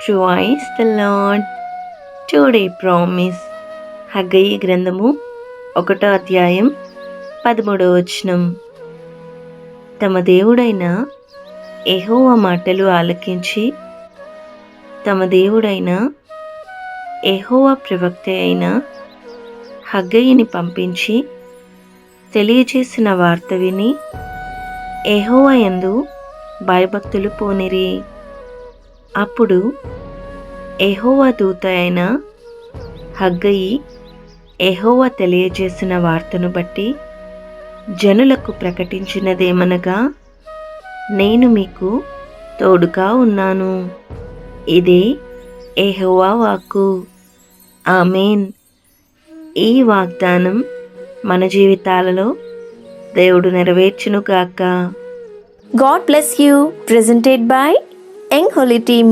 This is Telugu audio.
Praise the lord. Today promise. Haggai గ్రంథము 1వ అధ్యాయం 13వ వచనం. తమ దేవుడైన యెహోవా మాటలు ఆలకించి తమ దేవుడైన యెహోవా ప్రవక్త అయిన హగ్గయిని పంపించి తెలియజేసిన వార్త విని యెహోవా యందు భయభక్తులు పూనిరి. అప్పుడు యెహోవా దూత అయిన హగ్గయి యెహోవా తెలియజేసిన వార్తను బట్టి జనులకు ప్రకటించినదేమనగా, నేను మీకు తోడుగా ఉన్నాను. ఇదే యెహోవా వాక్కు. ఆమేన్. ఈ వాగ్దానం మన జీవితాలలో దేవుడు నెరవేర్చునుగాక. God bless you. Presented by Young Holy Team.